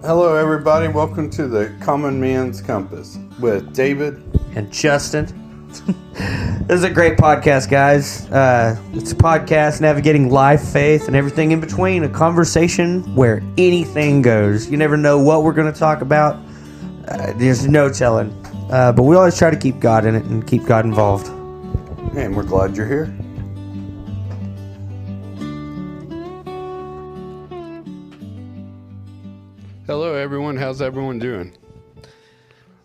Hello, everybody. Welcome to the Common Man's Compass with David and Justin. This is a great podcast, guys. It's a podcast navigating life, faith, and everything in between. A conversation where anything goes. You never know what we're going to talk about. There's no telling. But we always try to keep God in it and keep God involved. And we're glad you're here. Hello, everyone. How's everyone doing?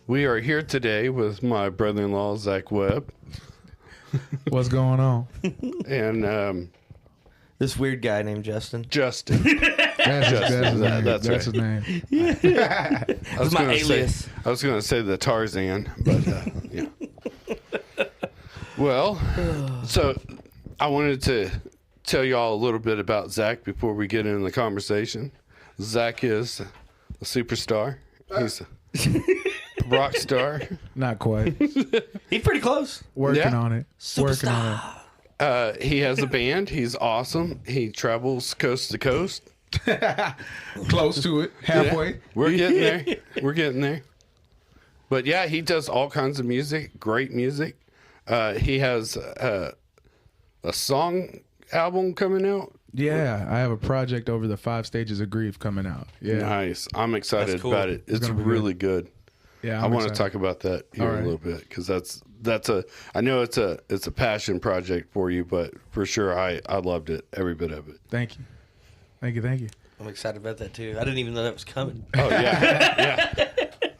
We are here today with my brother-in-law, Zak Webb. What's going on? And this weird guy named Justin. Justin. That's his name. Yeah. I was my alias. I was going to say the Tarzan, but yeah. Well, so I wanted to tell y'all a little bit about Zak before we get into the conversation. Zak is a superstar. He's a rock star. Not quite. He's pretty close. Working on it. Superstar. Working on it. He has a band. He's awesome. He travels coast to coast. Close to it. Halfway. Yeah, we're getting there. We're getting there. But yeah, he does all kinds of music. Great music. He has a song album coming out. Yeah, I have a project over the 5 stages of grief coming out. Yeah. Nice. I'm excited about it. It's really good. Yeah, I want to talk about that here a little bit because I know it's a passion project for you, but for sure I loved it, every bit of it. Thank you. I'm excited about that too. I didn't even know that was coming. Oh yeah, yeah.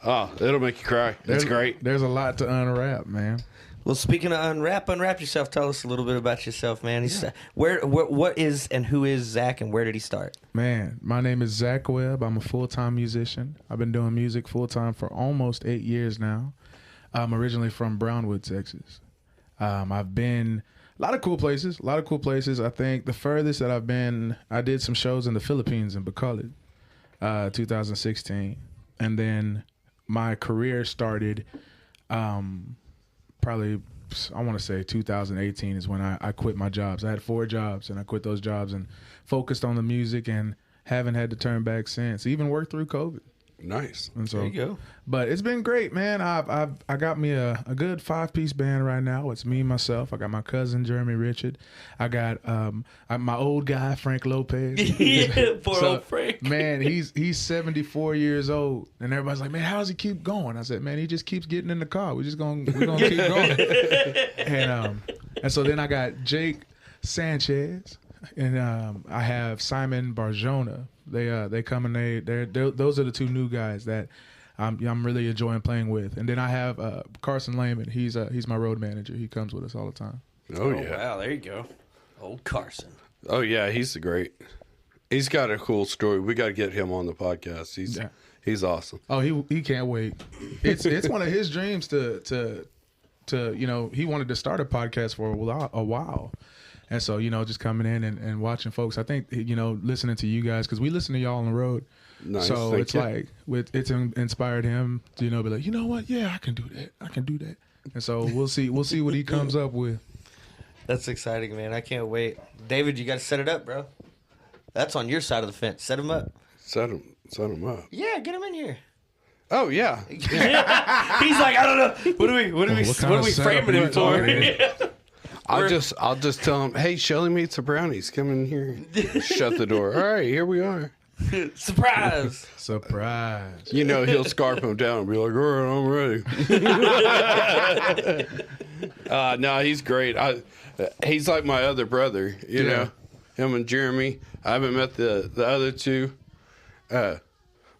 Oh, it'll make you cry. It's great. There's a lot to unwrap, man. Well, speaking of unwrap yourself. Tell us a little bit about yourself, man. What is and who is Zak, and where did he start? Man, my name is Zak Webb. I'm a full-time musician. I've been doing music full-time for almost 8 years now. I'm originally from Brownwood, Texas. I've been a lot of cool places. I think the furthest that I've been, I did some shows in the Philippines in Bacolod, 2016, and then my career started. Probably, I want to say 2018 is when I quit my jobs. I had 4 jobs, and I quit those jobs and focused on the music and haven't had to turn back since. Even worked through COVID. Nice. And so, there you go. But it's been great, man. I got me a good 5-piece band right now. It's me and myself. I got my cousin Jeremy Richard. I got my old guy Frank Lopez. Yeah, poor old Frank. Man, he's 74 years old, and everybody's like, man, how does he keep going? I said, man, he just keeps getting in the car. We're gonna keep going. And so then I got Jake Sanchez, and I have Simon Barjona. They come and they're those are the 2 new guys that I'm really enjoying playing with. And then I have Carson Lehman. He's my road manager. He comes with us all the time. Oh yeah. Wow, there you go. Old Carson. Oh yeah, he's great. He's got a cool story. We got to get him on the podcast. He's awesome. Oh, he can't wait. It's one of his dreams to he wanted to start a podcast for a while. And so, just coming in and watching folks, I think, listening to you guys, because we listen to y'all on the road. Nice. So it's like, it's inspired him to, be like, you know what? Yeah, I can do that. And so we'll see what he comes up with. That's exciting, man. I can't wait. David, you got to set it up, bro. That's on your side of the fence. Set him up. Set him up. Yeah, get him in here. Oh yeah. He's like, I don't know. What are we framing him for? I'll just tell him, hey, Shelly meets the brownies. Come in here. Shut the door. All right, here we are. Surprise. He'll scarf him down and be like, all right, I'm ready. No, he's great. He's like my other brother, you know. Him and Jeremy. I haven't met the other 2.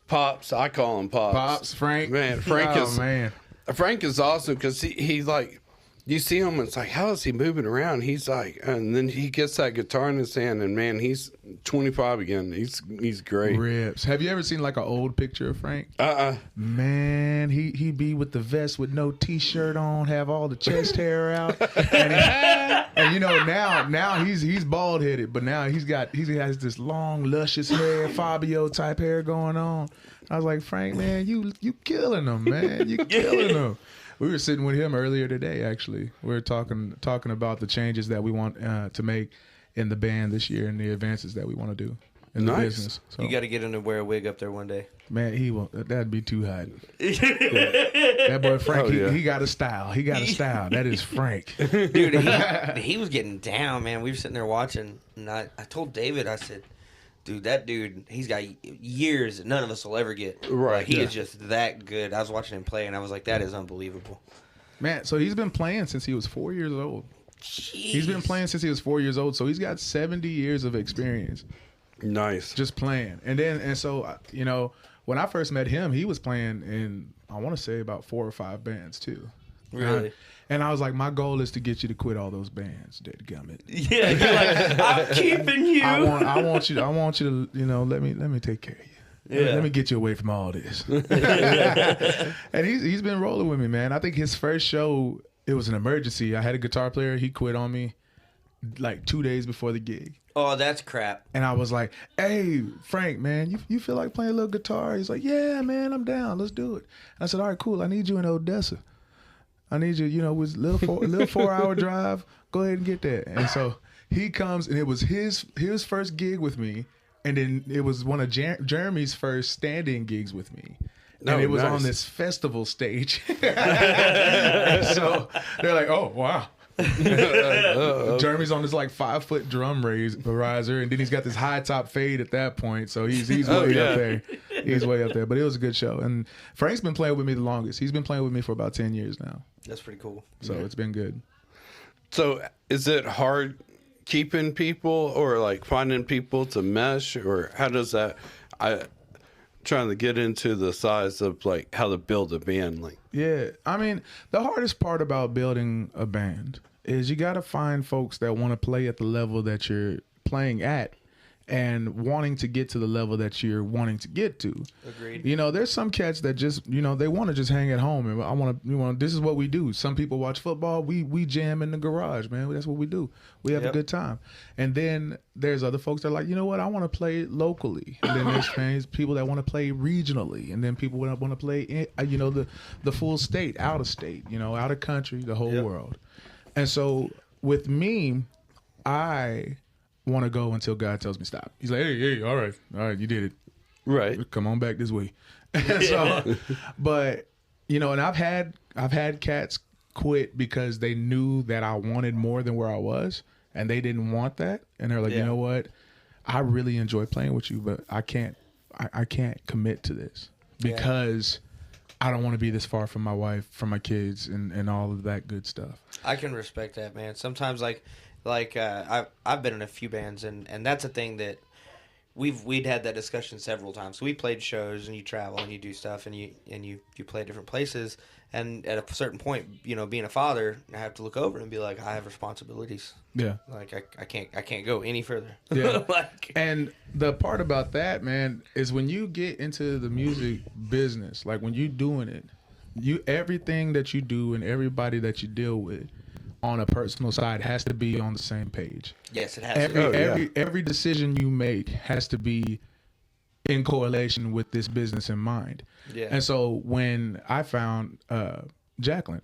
Pops, I call him Pops. Pops, Frank. Man, Frank is awesome because he's like, you see him, and it's like, how is he moving around? He's like, and then he gets that guitar in his hand, and man, he's 25 again. He's great. Rips. Have you ever seen like an old picture of Frank? Man, he be with the vest with no t-shirt on, have all the chest hair out, and now he's bald headed, but now he has this long luscious hair, Fabio type hair going on. I was like, Frank, man, you killing him, man, you killing him. We were sitting with him earlier today, actually. We were talking about the changes that we want to make in the band this year and the advances that we want to do. in the Nice. business. So, You got to get him to wear a wig up there one day. man, he won't. That'd be too hot. That boy Frank, Oh, yeah. he got a style. He got a style. That is Frank. Dude, he was getting down, man. We were sitting there watching, and I told David, I said, dude, that dude, he's got years that none of us will ever get. Right, Like, he yeah. is just that good. I was watching him play, and I was like, that is unbelievable. Man, so he's been playing since he was 4 years old. He's been playing since he was 4 years old, so he's got 70 years of experience Nice. just playing. And so, you know, when I first met him, he was playing in, I want to say, about 4 or 5 bands too. Really? And I was like, my goal is to get you to quit all those bands, dadgummit. Yeah, you're like, I'm keeping you. I want you to, you know, let me take care of you. Yeah. Let me get you away from all this. And he's been rolling with me, man. I think his first show, it was an emergency. I had a guitar player. He quit on me like 2 days before the gig. Oh, that's crap. And I was like, hey, Frank, man, you feel like playing a little guitar? He's like, yeah, man, I'm down. Let's do it. I said, all right, cool. I need you in Odessa. I need you, you know, with a little 4-hour drive. Go ahead and get that. And so he comes, and it was his first gig with me. And then it was one of Jeremy's first stand-in gigs with me. And Oh, it was nice. on this festival stage. And so they're like, oh, wow. Jeremy's on this like 5-foot drum riser, and then he's got this high top fade at that point. So he's way up there. He's way up there. But it was a good show. And Frank's been playing with me the longest. He's been playing with me for about 10 years now. That's pretty cool. So it's been good. So is it hard keeping people or like finding people to mesh, or how does that? I trying to get into the size of like how to build a band. Like, Yeah. I mean, the hardest part about building a band is you got to find folks that want to play at the level that you're playing at and wanting to get to the level that you're wanting to get to. Agreed. You know, there's some cats that just, you know, they want to just hang at home, and I want to, you know, this is what we do. Some people watch football. We jam in the garage, man. That's what we do. We have a good time. And then there's other folks that are like, you know what, I want to play locally. And then there's people that want to play regionally, and then people want to play, you know, the full state, out of state, you know, out of country, the whole world. And so with me, I want to go until God tells me stop. He's like, hey, all right, you did it. right? Come on back this way. And so, but you know, and I've had cats quit because they knew that I wanted more than where I was, and they didn't want that, and they're like, you know what, I really enjoy playing with you, but I can't commit to this because I don't want to be this far from my wife, from my kids, and all of that good stuff. I can respect that, man. Sometimes, I've been in a few bands, and that's a thing that we'd had that discussion several times. So we played shows, and you travel, and you do stuff, and you play different places. And at a certain point, you know, being a father, I have to look over and be like, I have responsibilities. Yeah. Like I can't go any further. Yeah. Like, And the part about that, man, is when you get into the music business, like when you're doing it, everything that you do and everybody that you deal with on a personal side has to be on the same page. yes, it has to. Every decision you make has to be in correlation with this business in mind. Yeah. And so when I found Jacqueline,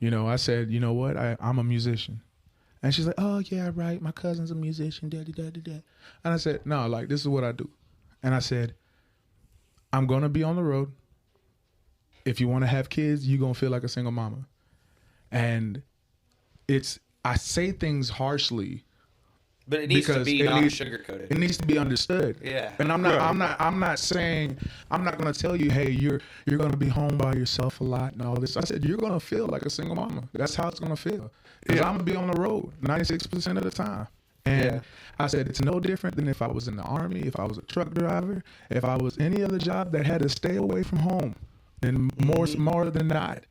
you know, I said, you know what, I'm a musician. And she's like, oh, yeah, right. My cousin's a musician. Da, da, da, da, da. And I said, no, like, this is what I do. And I said, I'm going to be on the road. If you want to have kids, you're going to feel like a single mama. And I say things harshly. But it needs to Because be it not needs- sugar-coated. It needs to be understood. Yeah. And I'm not saying, I'm not going to tell you, hey, you're going to be home by yourself a lot and all this. I said, you're going to feel like a single mama. That's how it's going to feel. Because I'm going to be on the road 96% of the time. And I said, it's no different than if I was in the Army, if I was a truck driver, if I was any other job that had to stay away from home. And more than not,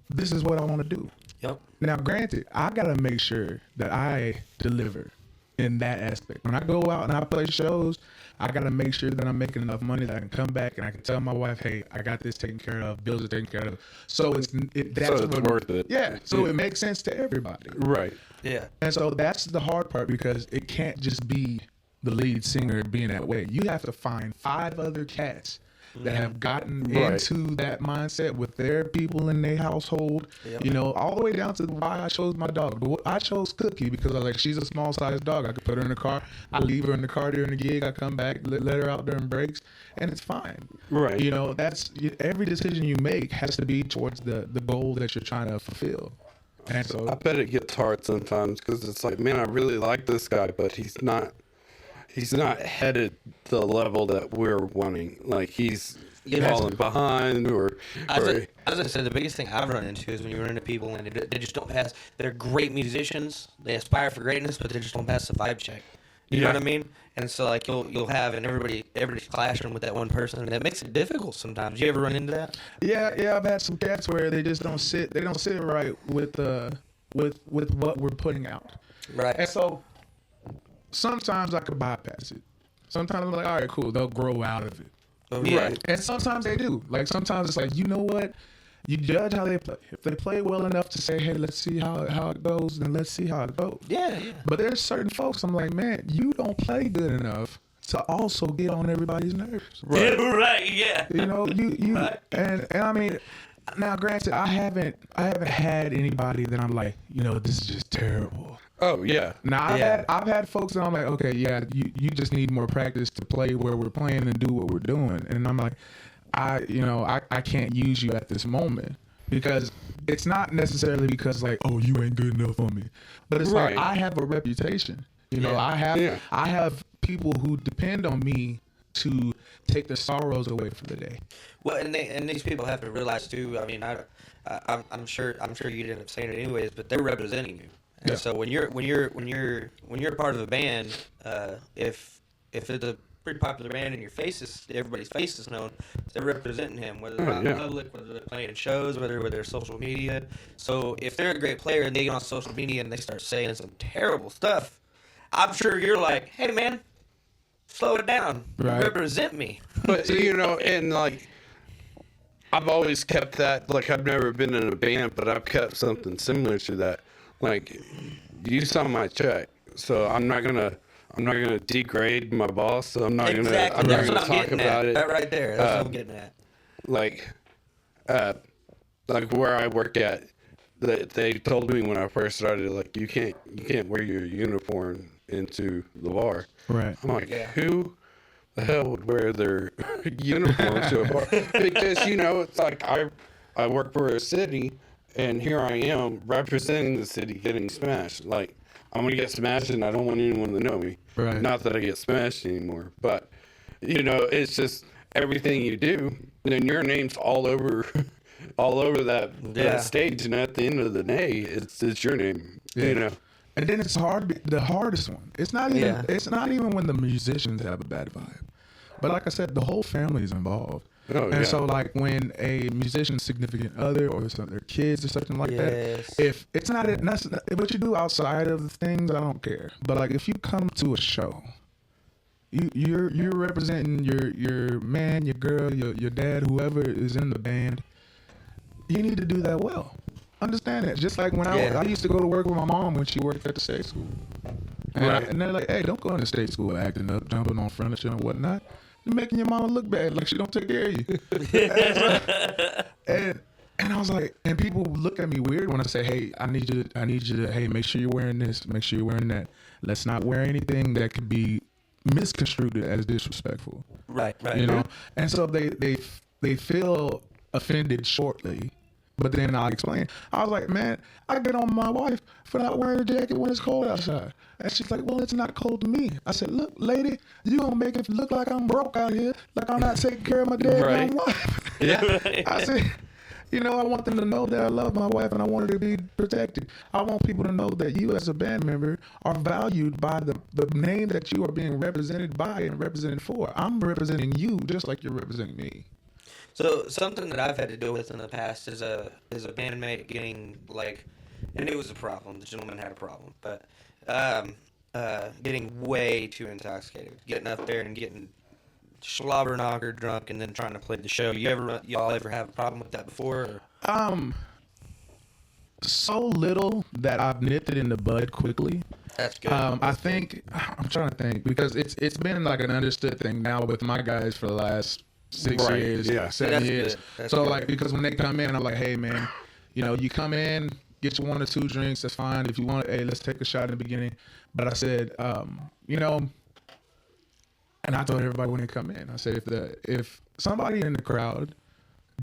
this is what I want to do. Yep. Now, granted, I got to make sure that I deliver in that aspect. When I go out and I play shows, I got to make sure that I'm making enough money that I can come back and I can tell my wife, hey, I got this taken care of, bills are taken care of. So that's it's worth it. Yeah. So it makes sense to everybody. Right. Yeah. And so that's the hard part, because it can't just be the lead singer being that way. You have to find 5 other cats that have gotten into that mindset with their people in their household. You know, all the way down to why I chose my dog. I chose Cookie because I was like, she's a small sized dog. I could put her in the car. I leave her in the car during the gig. I come back, let her out during breaks, and it's fine. Right. You know, that's every decision you make has to be towards the goal that you're trying to fulfill. And so I bet it gets hard sometimes because it's like, man, I really like this guy, but he's not headed the level that we're wanting. Like he's falling behind, or as I said, the biggest thing I've run into is when you run into people and they just don't pass. They're great musicians, they aspire for greatness, but they just don't pass the vibe check. You know what I mean? And so like you'll have, and everybody's clashing with that one person, and that makes it difficult sometimes. You ever run into that? Yeah, I've had some cats where they just don't sit. They don't sit right with what we're putting out. Right. And so sometimes I could bypass it. Sometimes I'm like, all right, cool. They'll grow out of it. Yeah. Right. And sometimes they do. Like sometimes it's like, you know what? You judge how they play. If they play well enough to say, hey, let's see how it goes, then let's see how it goes. Yeah. But there's certain folks I'm like, man, you don't play good enough to also get on everybody's nerves. Right. Yeah. You know, you Right. and I mean, now granted, I haven't had anybody that I'm like, you know, this is just terrible. Oh yeah. Now I've had folks that I'm like, okay, yeah, you just need more practice to play where we're playing and do what we're doing. And I'm like, I can't use you at this moment, because it's not necessarily because like, oh, you ain't good enough for me, but it's like I have a reputation. You know, I have people who depend on me to take the sorrows away for the day. Well, and these people have to realize too. I mean, I'm sure you'd end up saying it anyways, but they're representing you. And so when you're part of a band, if it's a pretty popular band and everybody's face is known, they're representing him, whether they're out in public, whether they're playing in shows, whether they're social media. So if they're a great player and they get on social media and they start saying some terrible stuff, I'm sure you're like, hey man, slow it down, represent me. But you know, and like, I've always kept that. Like, I've never been in a band, but I've kept something similar to that. Like, you saw my check, so I'm not gonna degrade my boss. So I'm not gonna talk about it. That right there. That's what I'm getting at. Like where I work at, they told me when I first started, like, you can't wear your uniform into the bar. Right. I'm like, who the hell would wear their uniform to a bar? Because, you know, it's like I work for a city, and here I am representing the city getting smashed. Like, I'm going to get smashed, and I don't want anyone to know me. Right. Not that I get smashed anymore. But, you know, it's just everything you do, then your name's all over that stage, and at the end of the day, it's your name. Yeah. You know. And then it's the hardest one. It's not even when the musicians have a bad vibe. But like I said, the whole family is involved. Oh, and so like when a musician's significant other or their kids or something like that, if it's not what you do outside of the things, I don't care. But like if you come to a show, you're representing your man, your girl, your dad, whoever is in the band, you need to do that well. Understand that. Just like when I used to go to work with my mom when she worked at the state school. And they're like, hey, don't go into state school acting up, jumping on furniture and whatnot. You're making your mama look bad, like she don't take care of you. and I was like, and people look at me weird when I say, hey, I need you to, hey, make sure you're wearing this, make sure you're wearing that. Let's not wear anything that could be misconstrued as disrespectful. Right. You know? And so they feel offended shortly. But then I'll explain. I was like, man, I get on my wife for not wearing a jacket when it's cold outside. And she's like, well, it's not cold to me. I said, look, lady, you going to make it look like I'm broke out here, like I'm not taking care of my damn wife. Yeah. I said, you know, I want them to know that I love my wife and I want her to be protected. I want people to know that you as a band member are valued by the name that you are being represented by and represented for. I'm representing you just like you're representing me. So something that I've had to deal with in the past is a bandmate getting like, and it was a problem. The gentleman had a problem, but getting way too intoxicated, getting up there and getting slobber knocker drunk, and then trying to play the show. Y'all ever have a problem with that before? Or? So little that I've nipped it in the bud quickly. That's good. I think I'm trying to think because it's been like an understood thing now with my guys for the last 6 Right, years, yeah. 7 That's years. good. That's So good. like, because when they come in, I'm like, hey man, you come in, get your 1 or 2 drinks, that's fine. If you want, hey, let's take a shot in the beginning. But I said, and I told everybody when they come in, I said, if somebody in the crowd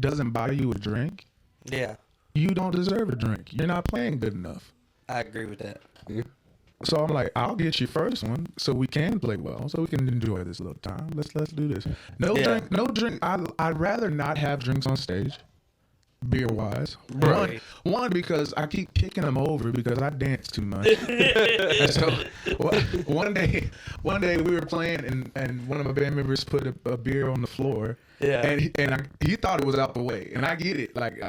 doesn't buy you a drink, Yeah, you don't deserve a drink. You're not playing good enough. I agree with that. So I'm like, I'll get you first one so we can play well, so we can enjoy this little time. Let's do this. No drink. I'd rather not have drinks on stage, beer wise. Right. One because I keep kicking them over because I dance too much. And so one day we were playing and one of my band members put a beer on the floor. Yeah. And he thought it was out the way, and I get it. Like,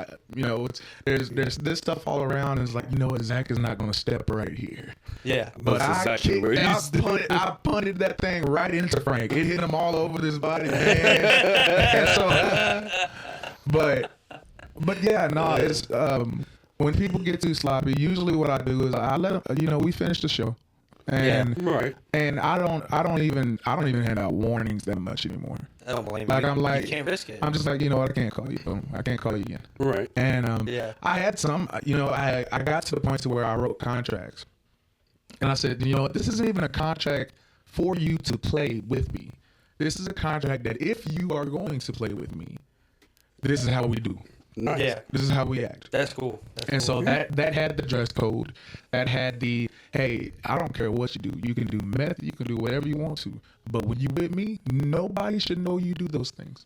there's this stuff all around. And it's like, what, Zach is not going to step right here. Yeah. But That's exactly what he's doing. I punted that thing right into Frank. It hit him all over his body, man. And so, but yeah, no, it's when people get too sloppy. Usually, what I do is I let them. We finish the show, and Right. and I don't even hand out warnings that much anymore. I don't blame Like, you. I'm like, you can't risk it. I'm just like, what, I can't call you. Boom, I can't call you again. Right. And Yeah. I had some, I got to the point to where I wrote contracts. And I said, this isn't even a contract for you to play with me. This is a contract that if you are going to play with me, this is how we do. Nice. Yeah. This is how we act. That's cool. And so that had the dress code. That had the, hey, I don't care what you do. You can do meth. You can do whatever you want to. But when you with me, nobody should know you do those things.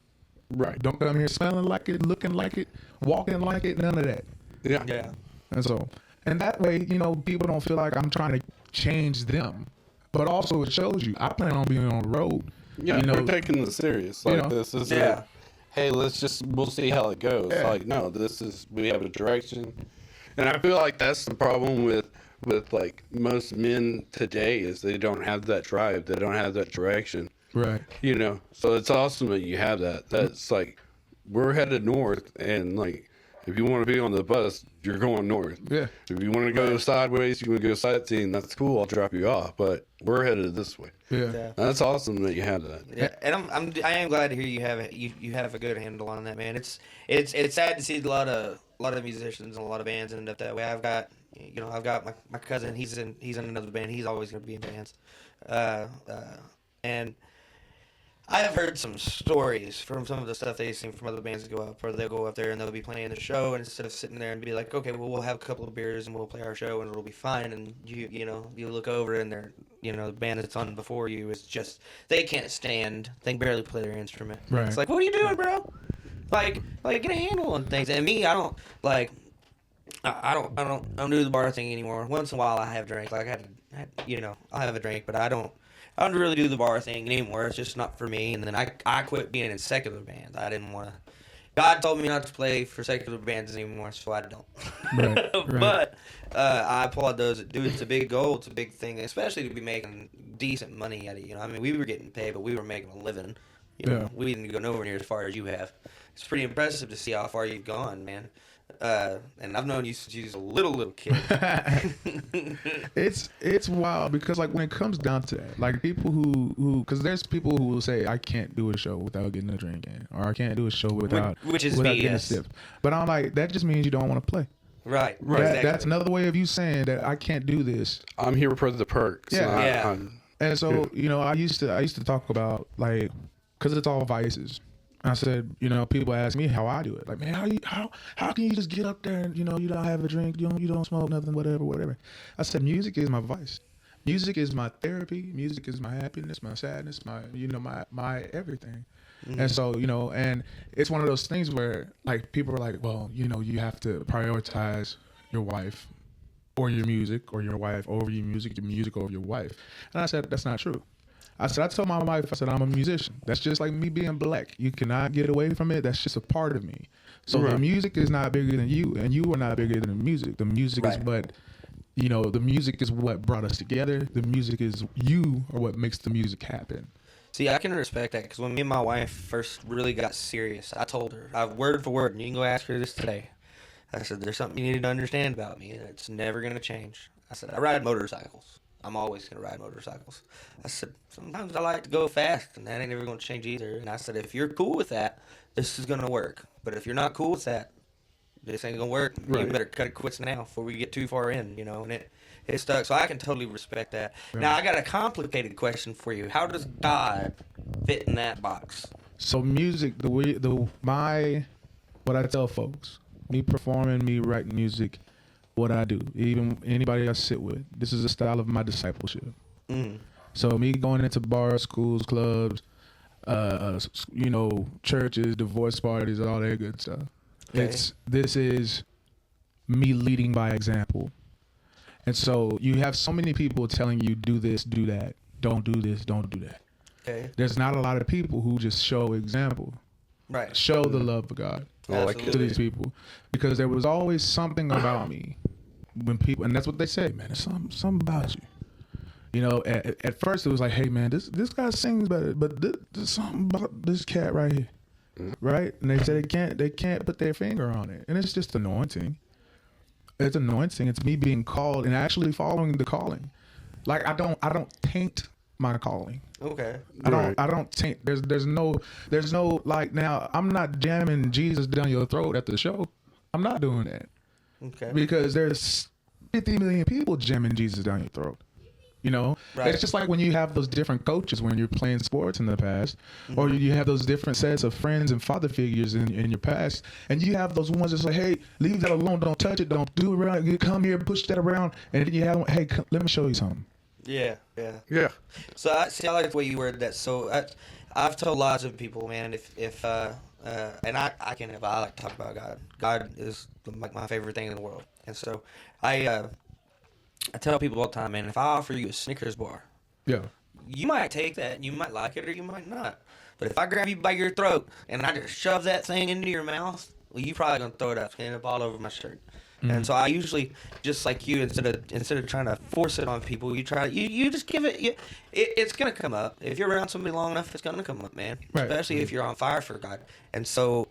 Right. Don't come here smelling like it, looking like it, walking like it, none of that. Yeah. Yeah. And that way, people don't feel like I'm trying to change them. But also it shows you, I plan on being on the road. Yeah, we're taking this serious. Like, this is hey, we'll see how it goes. Yeah. Like, no, we have a direction. And I feel like that's the problem with like most men today is they don't have that drive. They don't have that direction. Right. So it's awesome that you have that. That's like, we're headed north, and like, if you want to be on the bus, you're going north. Yeah. If you want to go sideways, you want to go sightseeing, that's cool. I'll drop you off. But we're headed this way. Yeah. Yeah. That's awesome that you have that. Yeah, and I am glad to hear you have it. You have a good handle on that, man. It's sad to see a lot of musicians and a lot of bands end up that way. I've got my cousin. He's in another band. He's always going to be in bands, and I have heard some stories from some of the stuff they've seen from other bands that go up, where they'll go up there and they'll be playing the show, and instead of sitting there and be like, okay, well, we'll have a couple of beers and we'll play our show and it'll be fine, and you look over and they're, the band that's on before you is just, they can't stand, they can barely play their instrument. Right. It's like, what are you doing, bro? Like get a handle on things. And me, I don't do the bar thing anymore. Once in a while I have a drink. Like I'll have a drink, but I don't really do the bar thing anymore. It's just not for me. And then I quit being in secular bands. I didn't want to. God told me not to play for secular bands anymore, so I don't. Right. But I applaud those that do it. It's a big goal. It's a big thing, especially to be making decent money at it. I mean, we were getting paid, but we were making a living. Yeah. We didn't go nowhere near as far as you have. It's pretty impressive to see how far you've gone, man. And I've known you since you was a little kid. It's wild because, like, when it comes down to that, like, people who because there's people who will say, I can't do a show without getting a drink in, or I can't do a show without Which is getting a BS. sip. But I'm like, that just means you don't want to play. Right. That, Exactly. That's another way of you saying that I can't do this. I'm here for the perks. Yeah. And so, I used to talk about, like, because it's all vices. I said, people ask me how I do it. Like, man, how can you just get up there and, you don't have a drink, you don't smoke nothing, whatever. I said, music is my vice. Music is my therapy. Music is my happiness, my sadness, my everything. Mm-hmm. And so, and it's one of those things where, like, people are like, well, you have to prioritize your wife or your music, or your wife over your music over your wife. And I said, that's not true. I told my wife, I said, I'm a musician. That's just like me being black. You cannot get away from it. That's just a part of me. So the music is not bigger than you, and you are not bigger than the music. The music is what, the music is what brought us together. The music is you are what makes the music happen. See, I can respect that, because when me and my wife first really got serious, I told her, word for word, and you can go ask her this today. I said, there's something you need to understand about me, and it's never going to change. I said, I ride motorcycles. I'm always going to ride motorcycles. I said, sometimes I like to go fast, and that ain't never going to change either. And I said, if you're cool with that, this is going to work. But if you're not cool with that, this ain't going to work. Right. You better cut it quits now before we get too far in, you know. And it stuck. So I can totally respect that. Now, I got a complicated question for you. How does God fit in that box? So music, what I tell folks, me performing, me writing music, what I do, even anybody I sit with, this is a style of my discipleship. Mm. So me going into bars, schools, clubs, churches, divorce parties, all that good stuff. Okay. This is me leading by example. And so you have so many people telling you, do this, do that, don't do this, don't do that. Okay. There's not a lot of people who just show example. Right. Show the love of God to these people, because there was always something about me when people, and that's what they say, man. There's something about you. You know, at first it was like, hey man, this guy sings better, but there's something about this cat right here, right? And they said they can't put their finger on it, and it's just anointing. It's anointing. It's me being called and actually following the calling. Like I don't taint my calling. Okay. I don't taint. There's no like, now I'm not jamming Jesus down your throat at the show. I'm not doing that. Okay. Because there's 50 million people jamming Jesus down your throat. You know, Right. It's just like when you have those different coaches when you're playing sports in the past, or you have those different sets of friends and father figures in your past, and you have those ones that's like, hey, leave that alone, don't touch it, don't do it around, you come here, push that around, and then you have, hey, let me show you something. Yeah. Yeah. So I like the way you worded that. So I've told lots of people, man, if and I like to talk about God. God is like my favorite thing in the world, and so I tell people all the time, man, if I offer you a Snickers bar, Yeah. you might take that and you might like it or you might not. But if I grab you by your throat and I just shove that thing into your mouth, well, you probably gonna throw it up and end up all over my shirt. And so I usually, just like you, instead of trying to force it on people, you just give it. It's gonna come up if you're around somebody long enough. It's gonna come up, man. Right. Especially if you're on fire for God. And so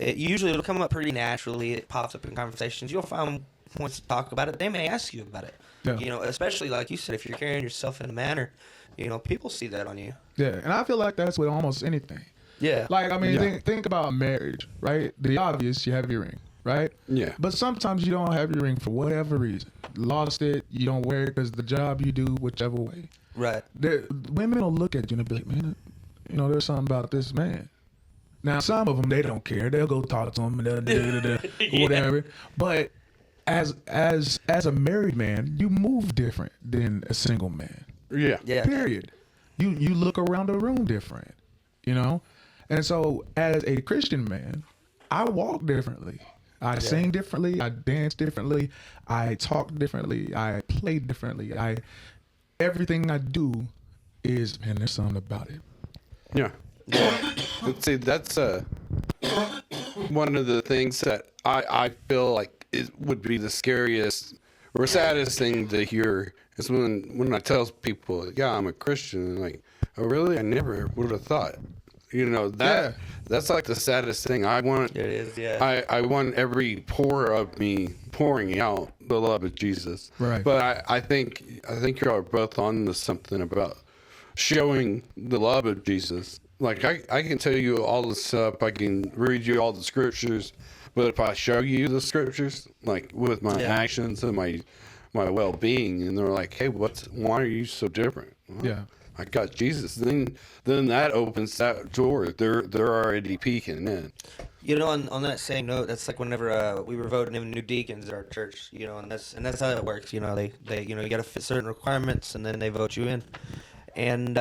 it'll come up pretty naturally. It pops up in conversations. You'll find points to talk about it. They may ask you about it. Yeah. You know, especially like you said, if you're carrying yourself in a manner, you know, people see that on you. Yeah, and I feel like that's with almost anything. Yeah. Like, I mean, Yeah. think about marriage, right? The obvious, you have your ring, right? Yeah. But sometimes you don't have your ring for whatever reason. Lost it, you don't wear it because the job you do, whichever way. Right. Women will look at you and be like, man, you know, there's something about this man. Now, some of them, they don't care. They'll go talk to him and whatever. But as a married man, you move different than a single man. Yeah. Yeah. Period. You look around the room different, you know? And so as a Christian man, I walk differently. I sing differently. I dance differently. I talk differently. I play differently. Everything I do is, man, there's something about it. Yeah. Let's see, that's one of the things that I feel like it would be the scariest or saddest thing to hear is when I tell people, yeah, I'm a Christian, and like, oh really? I never would have thought. You know, that's like the saddest thing. I want It is, yeah. I want every pore of me pouring out the love of Jesus. Right. But I think you are both on to something about showing the love of Jesus. Like I can tell you all the stuff, I can read you all the scriptures, but if I show you the scriptures, like with my actions and my well-being, and they're like, hey, why are you so different? Well, Yeah. I got Jesus. Then that opens that door. They're already peeking in. You know, on that same note, that's like whenever we were voting in new deacons at our church, you know, and that's how it works. You know, they you know, you got to fit certain requirements, and then they vote you in. And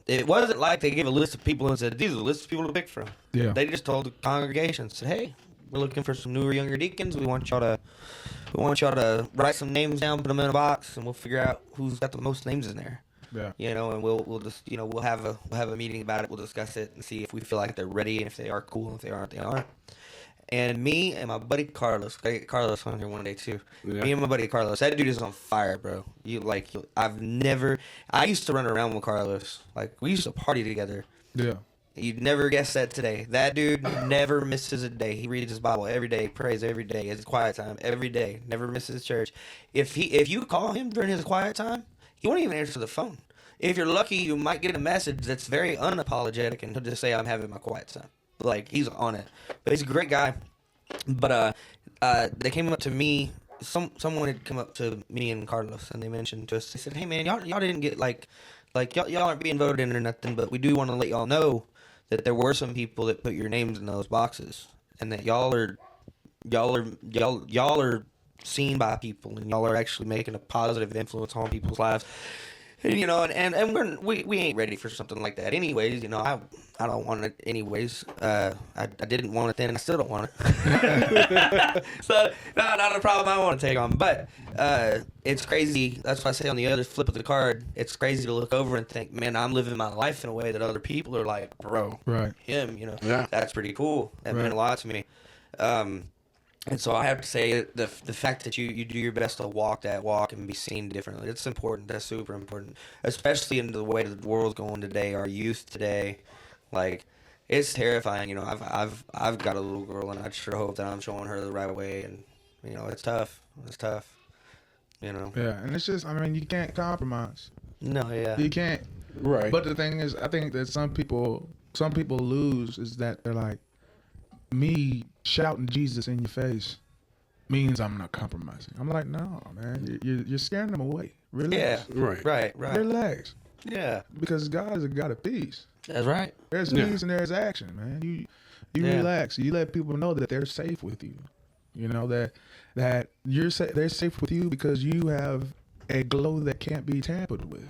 it wasn't like they gave a list of people and said, these are the list of people to pick from. Yeah. They just told the congregation, said, hey, we're looking for some newer, younger deacons. We want y'all to write some names down, put them in a box, and we'll figure out who's got the most names in there. Yeah. You know, and we'll just, you know, we'll have a meeting about it. We'll discuss it and see if we feel like they're ready, and if they are cool, and if they aren't, they aren't. And me and my buddy Carlos, I get Carlos on here one day too. Yeah. Me and my buddy Carlos, that dude is on fire, bro. I used to run around with Carlos. Like, we used to party together. Yeah. You'd never guess that today. That dude never misses a day. He reads his Bible every day, prays every day, his quiet time every day, never misses church. If you call him during his quiet time, he won't even answer the phone. If you're lucky, you might get a message that's very unapologetic, and he'll just say, "I'm having my quiet time." Like, he's on it. But he's a great guy. But they came up to me. Someone had come up to me and Carlos, and they mentioned to us. They said, "Hey man, y'all didn't get like y'all aren't being voted in or nothing, but we do want to let y'all know that there were some people that put your names in those boxes, and that y'all are seen by people, and y'all are actually making a positive influence on people's lives." And, you know, and we ain't ready for something like that anyways. You know, I don't want it anyways. I didn't want it then. I still don't want it. So, not a problem I want to take on. But it's crazy. That's why I say on the other flip of the card, it's crazy to look over and think, man, I'm living my life in a way that other people are like, bro, Right. him, you know. Yeah. That's pretty cool. That meant a lot to me. And so I have to say the fact that you do your best to walk that walk and be seen differently, it's important. That's super important, especially in the way the world's going today. Our youth today, like, it's terrifying. You know, I've got a little girl, and I sure hope that I'm showing her the right way. And, you know, it's tough. It's tough. You know. Yeah, and it's just, I mean, you can't compromise. No, yeah. You can't. Right. But the thing is, I think that some people lose is that they're like, me shouting Jesus in your face means I'm not compromising. I'm like, no, man, you're scaring them away. Relax. Yeah. Right. Relax. Yeah. Because God is a God of peace. That's right. There's peace and there's action, man. You relax. You let people know that they're safe with you. You know that they're safe with you because you have a glow that can't be tampered with.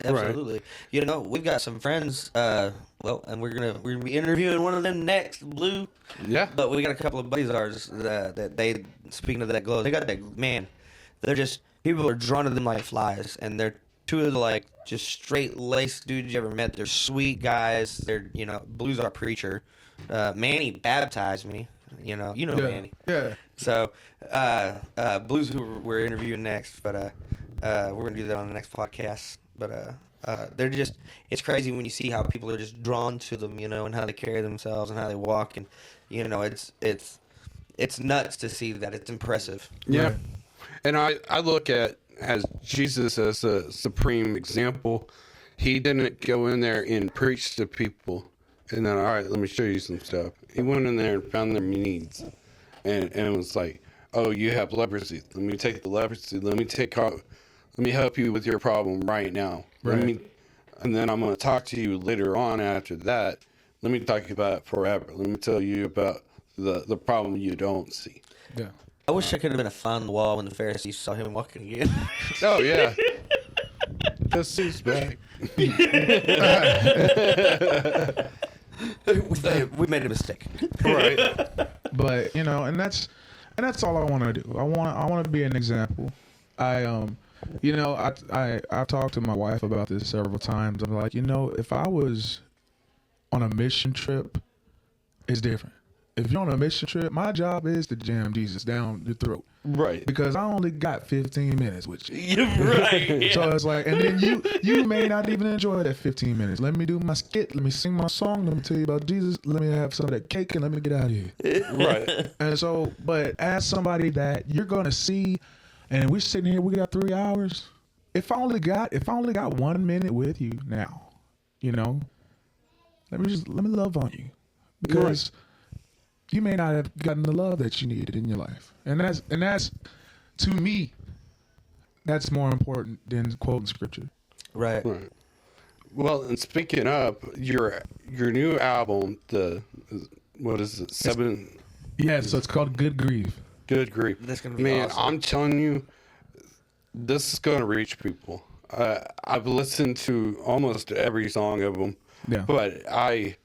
Absolutely. Right. You know, we've got some friends. And we're gonna be interviewing one of them next, Blue. Yeah. But we got a couple of buddies of ours that they, speaking of that glow, they got that, man. They're just, people are drawn to them like flies, and they're two of the like just straight laced dudes you ever met. They're sweet guys. They're, you know, Blue's our preacher. Manny baptized me. You know Manny. Yeah. So Blue's who we're interviewing next, but we're gonna do that on the next podcast. But they're just, it's crazy when you see how people are just drawn to them, you know, and how they carry themselves and how they walk, and, you know, it's nuts to see that. It's impressive. Yeah. And I look at as Jesus as a supreme example. He didn't go in there and preach to people and then, all right, let me show you some stuff. He went in there and found their needs, and it was like, oh, you have leprosy. Let me take the leprosy. Let me help you with your problem right now. Right. And then I'm going to talk to you later on after that. Let me talk about it forever. Let me tell you about the problem you don't see. Yeah. I wish I could have been a fly on the wall when the Pharisees saw him walking again. Oh, yeah. Just he's back. We made a mistake. Right. But, you know, and that's all I want to do. I want to be an example. You know, I've talked to my wife about this several times. I'm like, you know, if I was on a mission trip, it's different. If you're on a mission trip, my job is to jam Jesus down your throat. Right. Because I only got 15 minutes with you. You're right. Yeah. So it's like, and then you may not even enjoy that 15 minutes. Let me do my skit. Let me sing my song. Let me tell you about Jesus. Let me have some of that cake and let me get out of here. Right. And so, but as somebody that you're going to see, and we're sitting here, we got 3 hours. If I only got 1 minute with you now, you know, let me love on you, because you may not have gotten the love that you needed in your life, and that's to me, that's more important than quoting scripture. Right. Well, and speaking of your new album, what is it? 7. Yeah, so it's called Good Grief. Good grief. That's gonna be Man, awesome. I'm telling you, this is going to reach people. I've listened to almost every song of them, but I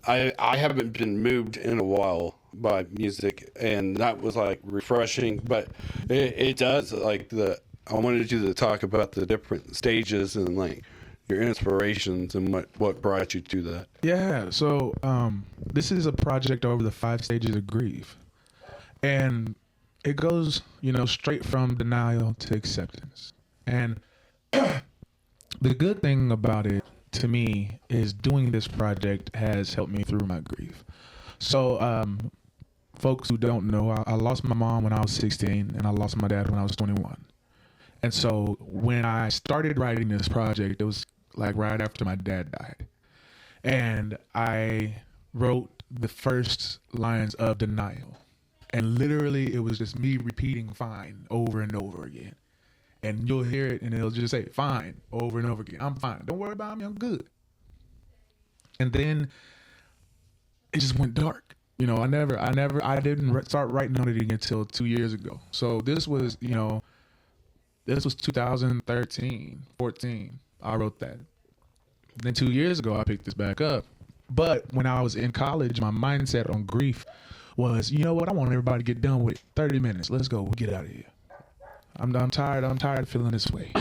haven't been moved in a while by music, and that was like refreshing. But it does, like, I wanted you to talk about the different stages and like your inspirations and what brought you to that. Yeah, so this is a project over the 5 stages of grief. And it goes, you know, straight from denial to acceptance. And the good thing about it, to me, is doing this project has helped me through my grief. So, folks who don't know, I lost my mom when I was 16, and I lost my dad when I was 21. And so when I started writing this project, it was like right after my dad died. And I wrote the first lines of Denial. And literally it was just me repeating fine over and over again. And you'll hear it and it'll just say fine over and over again. I'm fine. Don't worry about me. I'm good. And then it just went dark. You know, I didn't start writing on it again until 2 years ago. So this was 2013, 14. I wrote that. Then 2 years ago, I picked this back up. But when I was in college, my mindset on grief was, you know what? I want everybody to get done with it. 30 minutes. Let's go. We'll get out of here. I'm tired. I'm tired of feeling this way.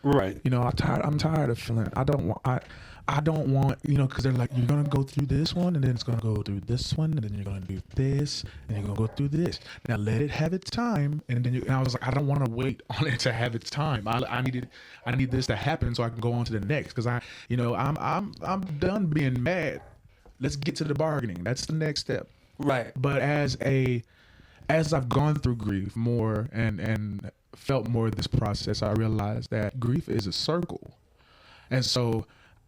Right. You know, I'm tired of feeling. I don't want, you know, because they're like, you're going to go through this one, and then it's going to go through this one, and then you're going to do this, and you're going to go through this. Now let it have its time. And then and I was like, I don't want to wait on it to have its time. I need this to happen so I can go on to the next. Because I'm done being mad. Let's get to the bargaining. That's the next step. Right. But as I've gone through grief more and felt more of this process, I realized that grief is a circle. And so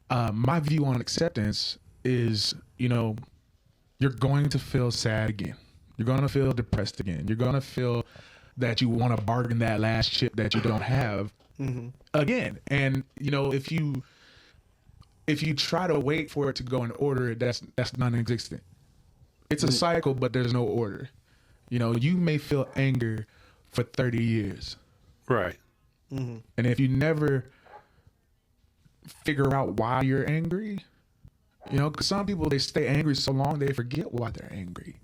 my view on acceptance is, you know, you're going to feel sad again. You're going to feel depressed again. You're going to feel that you want to bargain that last chip that you don't have again. And, you know, if you try to wait for it to go in order, that's non-existent. It's a cycle, but there's no order. You know, you may feel anger for 30 years. Right. And if you never figure out why you're angry, you know, because some people, they stay angry so long they forget why they're angry.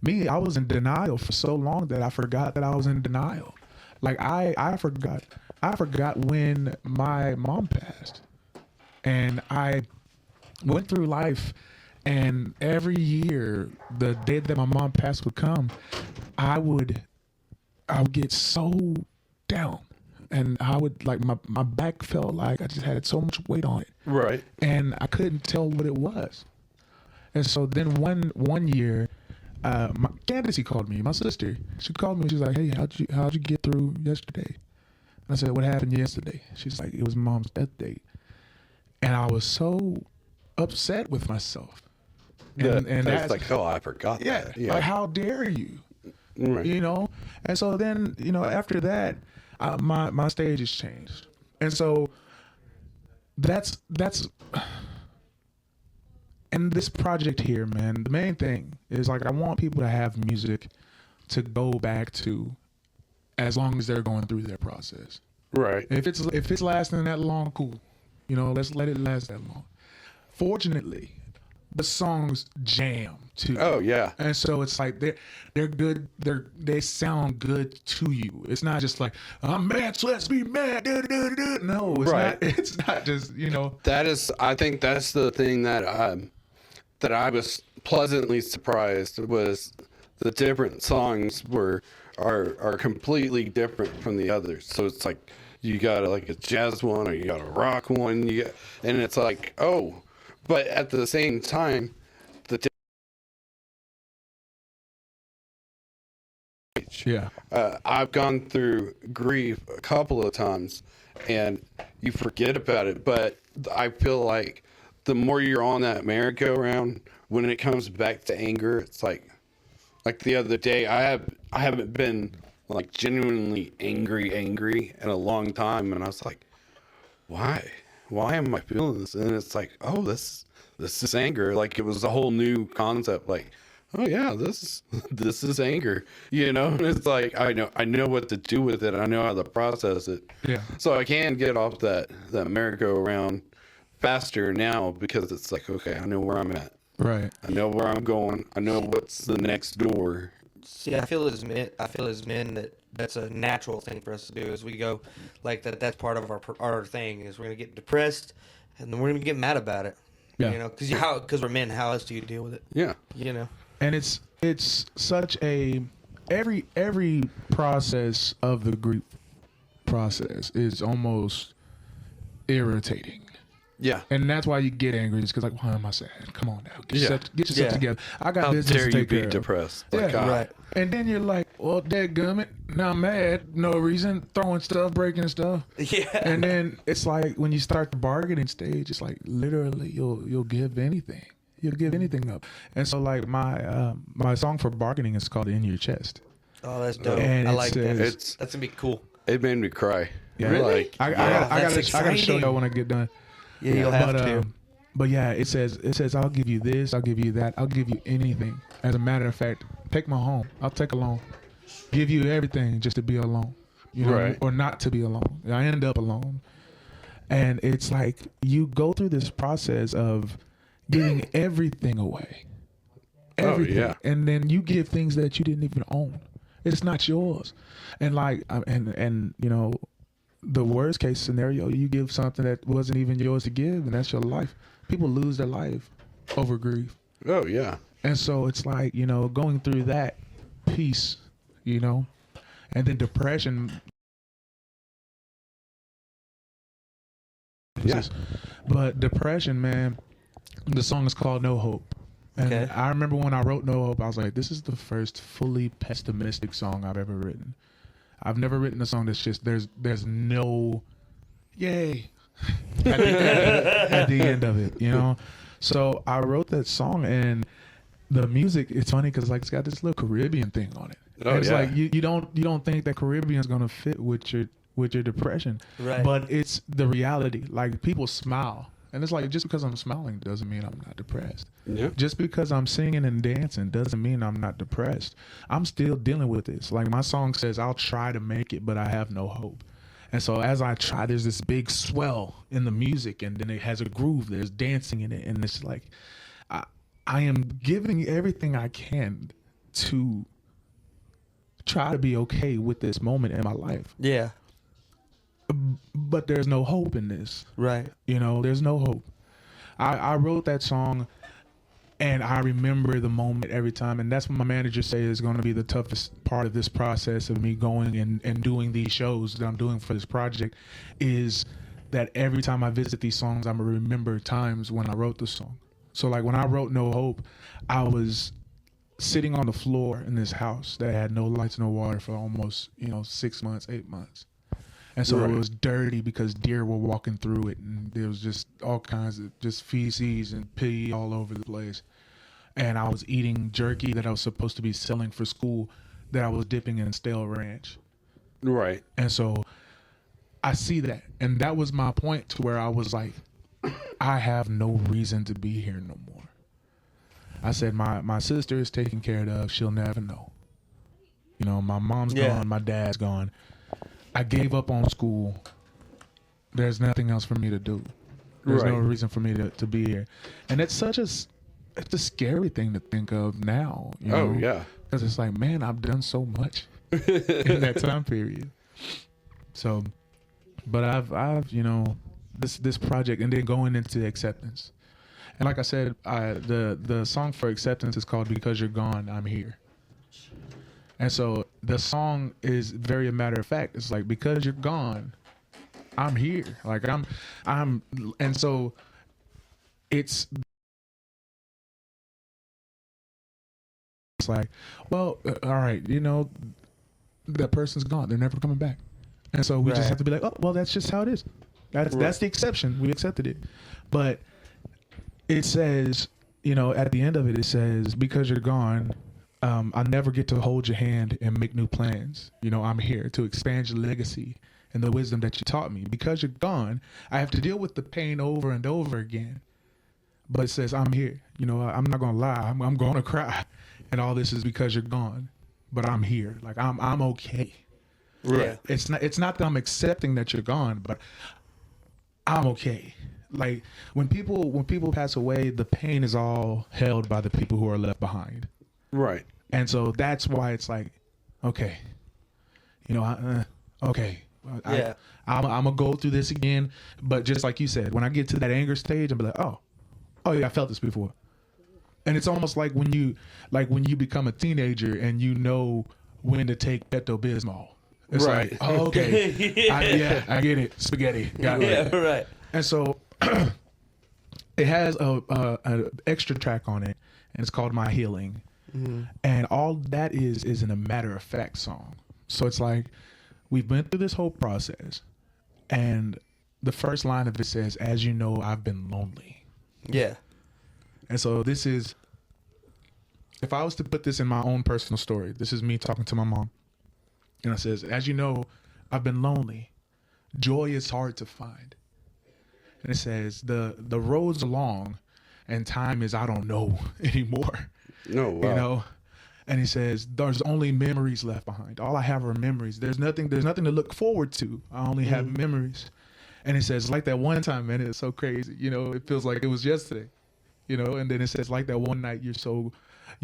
Me, I was in denial for so long that I forgot that I was in denial. Like I forgot when my mom passed. And I went through life, and every year, the day that my mom passed would come, I would get so down. And I would, like, my back felt like I just had so much weight on it. Right. And I couldn't tell what it was. And so then one year, Candace called me, my sister. She called me. She was like, "Hey, how'd you get through yesterday?" And I said, "What happened yesterday?" She's like, "It was Mom's death date." And I was so upset with myself. And that's like, oh, I forgot that. Yeah. Like, how dare you? Right. You know? And so then, you know, after that, my stage has changed. And so that's and this project here, man, the main thing is, like, I want people to have music to go back to as long as they're going through their process. Right. If it's lasting that long, cool. You know, let's let it last that long. Fortunately, the songs jam too. Oh yeah. And so it's like they're good. They sound good to you. It's not just like, I'm mad, so let's be mad. No, it's Right. not. It's not just, you know. I think that's the thing that I was pleasantly surprised was the different songs are completely different from the others. So it's like, you got like a jazz one or you got a rock one, and it's like, oh, but at the same time, Yeah. I've gone through grief a couple of times, and you forget about it. But I feel like the more you're on that merry-go-round, when it comes back to anger, it's like the other day, I haven't been like genuinely angry in a long time, and I was like, why am I feeling this? And it's like, oh, this is anger. Like, it was a whole new concept. Like, oh yeah, this is anger, you know. And it's like, I know what to do with it. I know how to process it. Yeah. So I can get off that merry-go-round faster now, because it's like, okay, I know where I'm at. Right. I know where I'm going. I know what's the next door. See, I feel as men that's a natural thing for us to do. As we go, like that's part of our thing is we're gonna get depressed, and then we're gonna get mad about it. Yeah. You know, because we're men. How else do you deal with it? Yeah. You know. And it's such a every process of the grief process is almost irritating. Yeah. And that's why you get angry. It's because, like, why am I sad? Come on now. Get yourself Yeah. together. I got How business dare to you take be care of. depressed? Yeah, Like, God. right. And then you're like, well, dadgummit, now I'm mad. No reason. Throwing stuff, breaking stuff. Yeah. And then it's like when you start the bargaining stage, it's like literally you'll give anything. You'll give anything up. And so, like, my song for bargaining is called In Your Chest. Oh, that's dope. And I it like says- that. That's gonna be cool. It made me cry. Yeah. Really? Like, I that's gotta show exciting. y'all when I get done. Yeah, you'll have to. But yeah, it says I'll give you this, I'll give you that, I'll give you anything. As a matter of fact, take my home. I'll take a loan. Give you everything just to be alone. You know, Right. or not to be alone. I end up alone. And it's like you go through this process of giving everything away. Everything. yeah. And then you give things that you didn't even own. It's not yours. And like and you know, the worst case scenario, you give something that wasn't even yours to give, and that's your life. People lose their life over grief. oh, yeah. And so it's like, you know, going through that piece, you know, and then depression. Yeah. But depression, man, the song is called No Hope. And Okay. I remember when I wrote No Hope, I was like, this is the first fully pessimistic song I've ever written. I've never written a song that's just, there's no yay at the end of it, you know? So I wrote that song, and the music, it's funny because like it's got this little Caribbean thing on it. Oh, And it's yeah. like you don't think that Caribbean's gonna fit with your depression. Right. But it's the reality. Like, people smile. And it's like, just because I'm smiling doesn't mean I'm not depressed. Yeah. Just because I'm singing and dancing doesn't mean I'm not depressed. I'm still dealing with this. Like, my song says, I'll try to make it, but I have no hope. And so as I try, there's this big swell in the music, and then it has a groove. There's dancing in it. And it's like, I am giving everything I can to try to be okay with this moment in my life. Yeah. But there's no hope in this. Right. You know, there's no hope. I wrote that song, and I remember the moment every time. And that's what my manager says is going to be the toughest part of this process of me going and doing these shows that I'm doing for this project, is that every time I visit these songs, I'm going to remember times when I wrote the song. So like when I wrote No Hope, I was sitting on the floor in this house that had no lights, no water for almost, 6 months, 8 months. And so Right. it was dirty because deer were walking through it, and there was just all kinds of just feces and pee all over the place. And I was eating jerky that I was supposed to be selling for school that I was dipping in stale ranch. Right. And so I see that. And that was my point to where I was like, I have no reason to be here no more. I said, my sister is taken care of. She'll never know. My mom's gone. My dad's gone. I gave up on school. There's nothing else for me to do. There's no Right. reason for me to be here. And it's it's a scary thing to think of now. Oh, yeah. Because it's like, man, I've done so much in that time period. So, but I've this project, and then going into acceptance. And like I said, the song for acceptance is called Because You're Gone, I'm Here. And so the song is very a matter of fact. It's like, because you're gone, I'm here. Like I'm, and so it's like, well, all right, that person's gone. They're never coming back. And so we just have to be like, oh, well, that's just how it is. That's the exception. We accepted it. But it says, at the end of it, it says, because you're gone, I never get to hold your hand and make new plans. I'm here to expand your legacy and the wisdom that you taught me. Because you're gone, I have to deal with the pain over and over again. But it says, I'm here. I'm not going to lie. I'm going to cry. And all this is because you're gone. But I'm here. Like, I'm okay. Right. It's not that I'm accepting that you're gone, but I'm okay. Like, when people pass away, the pain is all held by the people who are left behind. Right. And so that's why it's like, okay, okay. I'm going to go through this again. But just like you said, when I get to that anger stage, I'll be like, oh yeah, I felt this before. And it's almost like when you become a teenager and you know when to take Pepto-Bismol. It's Right. like, oh, okay. I get it. Spaghetti. Got it. Yeah, right. And so It has a extra track on it, and it's called My Healing. And all that is in a matter of fact song. So it's like we've been through this whole process, and the first line of it says, "As you know, I've been lonely." Yeah. And so this is, if I was to put this in my own personal story, this is me talking to my mom. And it says, "As you know, I've been lonely. Joy is hard to find." And it says, the road's long and time is I don't know anymore. No, wow. You know? And he says, "There's only memories left behind. All I have are memories. There's nothing to look forward to. I only have memories." And it says, like that one time, man, it's so crazy. You know, it feels like it was yesterday. You know, and then it says, like that one night you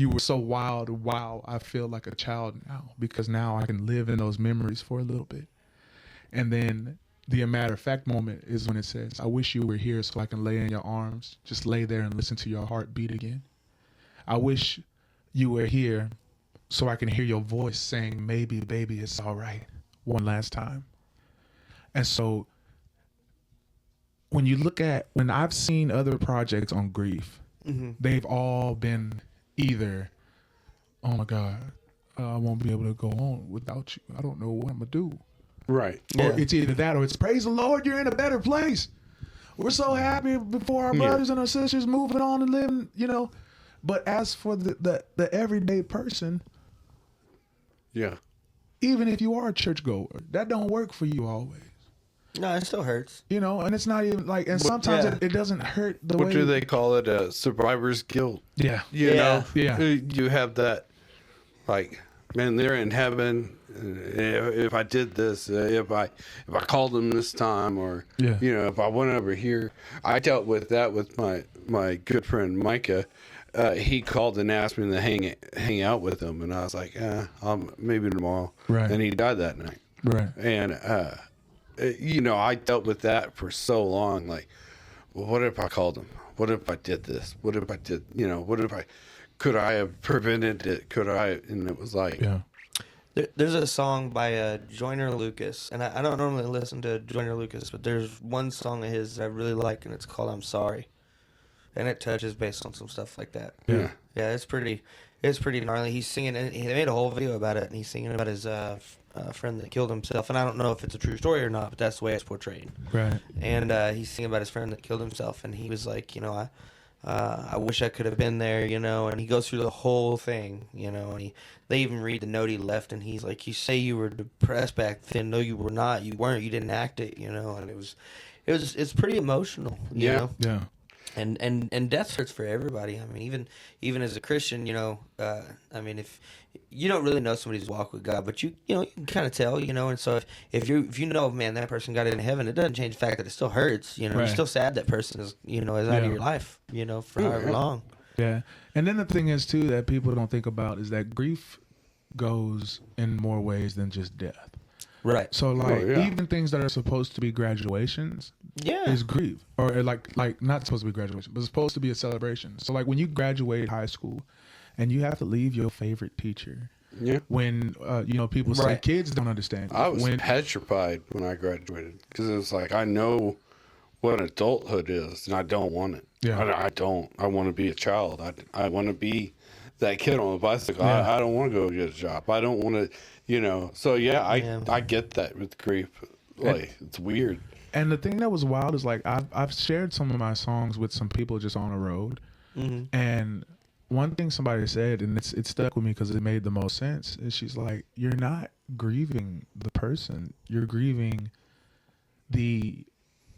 were so wild. Wow, I feel like a child now because now I can live in those memories for a little bit. And then the matter of fact moment is when it says, "I wish you were here so I can lay in your arms. Just lay there and listen to your heart beat again. I wish you were here so I can hear your voice saying, maybe, baby, it's all right, one last time." And so when I've seen other projects on grief, they've all been either, "Oh my God, I won't be able to go on without you. I don't know what I'm going to do." Right. Or it's either that or it's, "Praise the Lord, you're in a better place. We're so happy before our brothers and our sisters moving on and living," you know. But as for the everyday person, Yeah. even if you are a churchgoer, that don't work for you always. No, it still hurts. You know, and it's not even like, and sometimes it doesn't hurt the way. What do they call it? Survivor's guilt. Yeah. You know? Yeah. You have that, like, man, they're in heaven. If I did this, if I called them this time, or, Yeah. you know, if I went over here. I dealt with that with my good friend Micah. He called and asked me to hang out with him, and I was like, maybe tomorrow. Right. And he died that night. Right. And you know, I dealt with that for so long. Like, well, what if I called him? What if I did this? What if I did? You know, could I have prevented it? Could I? And it was like, Yeah. There's a song by Joyner Lucas, and I don't normally listen to Joyner Lucas, but there's one song of his that I really like, and it's called "I'm Sorry," and it touches based on some stuff like that. yeah, Yeah, it's pretty gnarly. He's singing, and he made a whole video about it, and he's singing about his friend that killed himself, and I don't know if it's a true story or not, but that's the way it's portrayed. Right. And he's singing about his friend that killed himself, and he was like, you know, I wish I could have been there, you know, and he goes through the whole thing, you know, and they even read the note he left, and he's like, "You say you were depressed back then. No, you were not. You weren't. You didn't act it, you know," and it's pretty emotional, you know? Yeah. And death hurts for everybody. I mean, even as a Christian, you know, I mean, if you don't really know somebody's walk with God, but you can kind of tell, you know. And so if you know, man, that person got into heaven, it doesn't change the fact that it still hurts. You know, Right. You're still sad that person is out of your life, you know, for however long. Yeah. And then the thing is too that people don't think about is that grief goes in more ways than just death. Right. So yeah. even things that are supposed to be graduations Yeah. is grief, or like not supposed to be graduation, but it's supposed to be a celebration. So like when you graduate high school, and you have to leave your favorite teacher. yeah. When people say Right. kids don't understand. I was when petrified when I graduated because it was like I know what adulthood is, and I don't want it. Yeah. I don't. I want to be a child. I want to be that kid on a bicycle. Yeah. I don't want to go get a job. I don't want to, you know. So yeah, Yeah. I get that with grief. Like it's weird. And the thing that was wild is like I've shared some of my songs with some people just on the road, and one thing somebody said, and it stuck with me because it made the most sense, is she's like, "You're not grieving the person, you're grieving the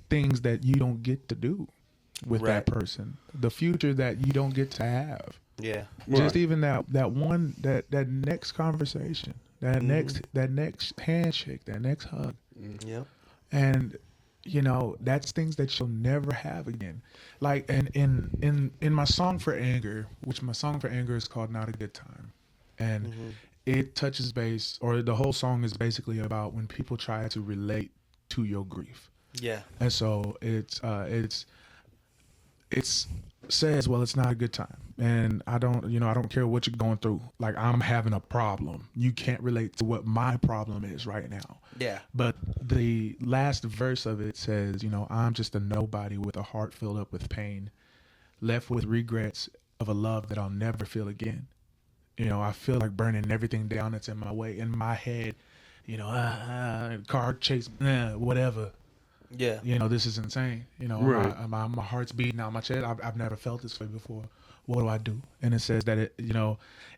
things that you don't get to do with Right. that person, the future that you don't get to have." Yeah. Just even that next conversation, that next handshake, that next hug. Yep. And that's things that you'll never have again. Like, and in my song for anger, which my song for anger is called "Not a Good Time," and it touches base, or the whole song is basically about when people try to relate to your grief. Yeah. And so it says, well, it's not a good time, and I don't care what you're going through. Like, I'm having a problem. You can't relate to what my problem is right now. Yeah. But the last verse of it says, I'm just a nobody with a heart filled up with pain. left with regrets of a love that I'll never feel again. You know, I feel like burning everything down that's in my way, in my head. You know, car chase, whatever. Yeah. You know, this is insane. You know, Right. my heart's beating out my chest. I've never felt this way before. What do I do? And it says that,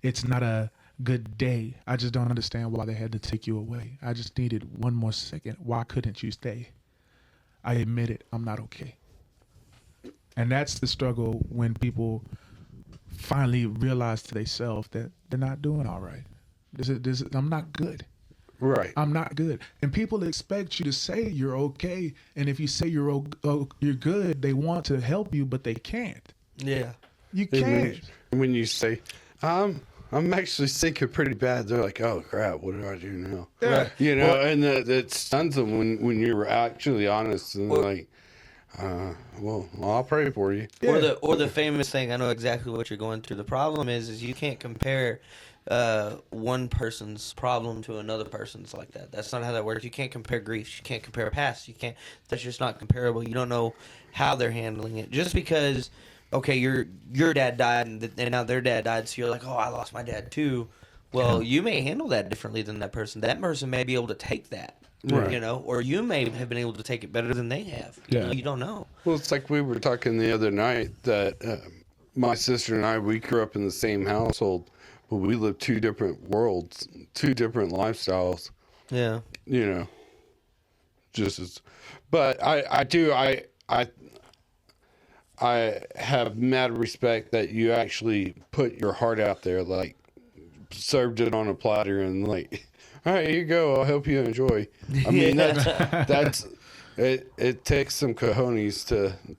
it's not a good day. I just don't understand why they had to take you away. I just needed one more second. Why couldn't you stay? I admit it. I'm not okay. And that's the struggle when people finally realize to themselves that they're not doing all right. I'm not good. Right. I'm not good. And people expect you to say you're okay. And if you say you're good, they want to help you, but they can't. Yeah. You And can't. when you say, I'm actually sinking pretty bad, they're like, oh crap, what do I do now? Yeah. You know, and that stuns them when you're actually honest and like, well, I'll pray for you. Yeah. Or the famous thing, I know exactly what you're going through. The problem is you can't compare one person's problem to another person's like that. That's not how that works. You can't compare griefs. You can't compare past. You can't. That's just not comparable. You don't know how they're handling it. Just because, okay, your dad died and now their dad died, so you're like, oh, I lost my dad too. Well, you may handle that differently than that person. That person may be able to take that. Right. You know, or you may have been able to take it better than they have. Yeah. You know, you don't know. Well, it's like we were talking the other night that my sister and I, we grew up in the same household, but we lived two different worlds, two different lifestyles. Yeah. You know, just as, but I have mad respect that you actually put your heart out there, like served it on a platter and like, all right, here you go. I'll help you enjoy. I mean, that's it. It takes some cojones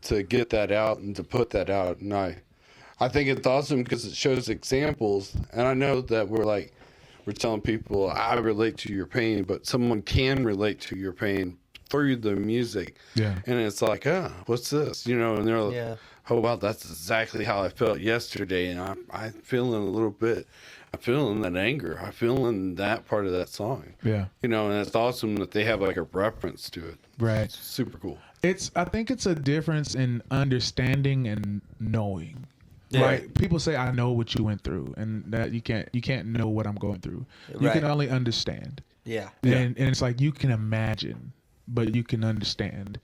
to get that out and to put that out. And I think it's awesome because it shows examples. And I know that we're telling people, I relate to your pain, but someone can relate to your pain through the music. Yeah. And it's like, what's this? You know, and they're like, Yeah. oh, wow, that's exactly how I felt yesterday. And I'm feeling a little bit. I'm feeling that anger. I'm feeling that part of that song. Yeah. You know, and it's awesome that they have like a reference to it. Right. It's super cool. I think it's a difference in understanding and knowing. Yeah. Right? People say I know what you went through, and that you can't know what I'm going through. You Right. can only understand. Yeah. And it's like you can imagine, but you can understand.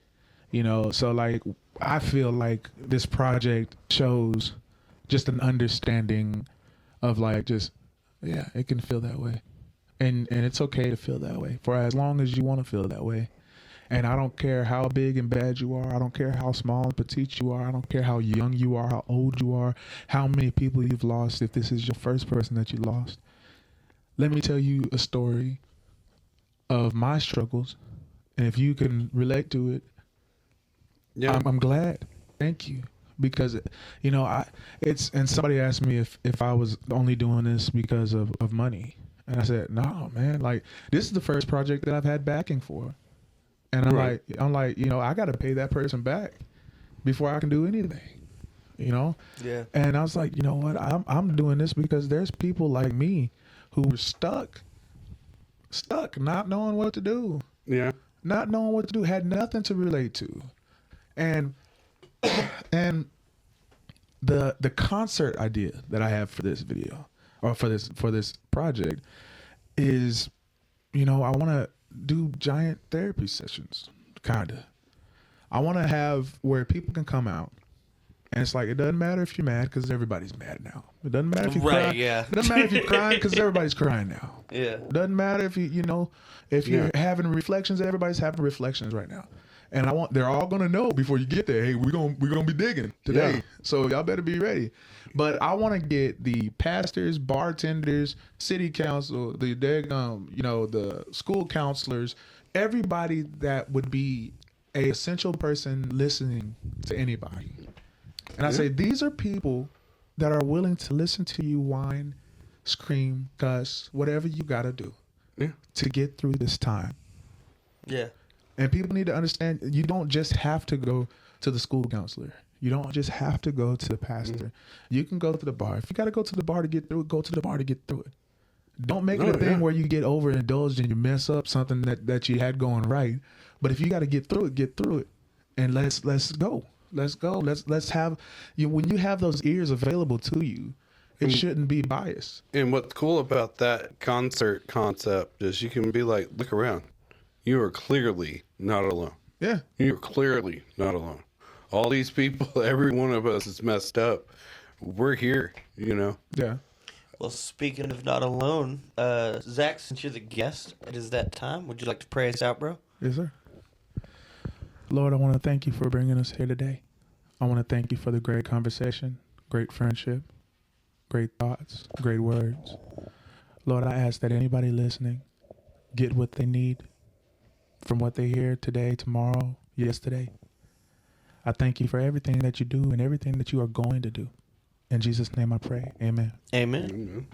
You know, so like I feel like this project shows just an understanding of like just it can feel that way. And it's okay to feel that way for as long as you want to feel that way. And I don't care how big and bad you are. I don't care how small and petite you are. I don't care how young you are, how old you are, how many people you've lost. If this is your first person that you lost, let me tell you a story of my struggles. And if you can relate to it, Yeah. I'm glad. Thank you. Because, you know, and somebody asked me if I was only doing this because of money. And I said, no, man, like this is the first project that I've had backing for. And I'm like, you know, I got to pay that person back before I can do anything, you know? Yeah. And I was like, you know what? I'm doing this because there's people like me who were stuck, not knowing what to do, Yeah. not knowing what to do, had nothing to relate to. And the concert idea that I have for this video or for this project is, you know, I want to do giant therapy sessions, kind of. I want to have where people can come out and it's like, it doesn't matter if you're mad because everybody's mad now. It doesn't matter if you're Right, crying. yeah. It doesn't matter if you're crying because everybody's crying now. Yeah. It doesn't matter if if you're having reflections, everybody's having reflections right now. And they're all gonna know before you get there. Hey, we're gonna be digging today, Yeah. so y'all better be ready. But I want to get the pastors, bartenders, city council, the school counselors, everybody that would be a essential person listening to anybody. And I say these are people that are willing to listen to you whine, scream, cuss, whatever you gotta do to get through this time. Yeah. And people need to understand you don't just have to go to the school counselor. You don't just have to go to the pastor. You can go to the bar. If you got to go to the bar to get through it, go to the bar to get through it. Don't make it a thing where you get overindulged and you mess up something that you had going right. But if you got to get through it, and let's go. Let's go. Let's have you. When you have those ears available to you, it shouldn't be biased. And what's cool about that concert concept is you can be like, look around. You are clearly not alone. Yeah. You're clearly not alone. All these people, every one of us is messed up. We're here, you know. Yeah. Well, speaking of not alone, Zach, since you're the guest, it is that time. Would you like to pray us out, bro? Yes, sir. Lord, I want to thank you for bringing us here today. I want to thank you for the great conversation, great friendship, great thoughts, great words. Lord, I ask that anybody listening get what they need from what they hear today, tomorrow, yesterday. I thank you for everything that you do and everything that you are going to do. In Jesus' name I pray. Amen. Amen. Amen.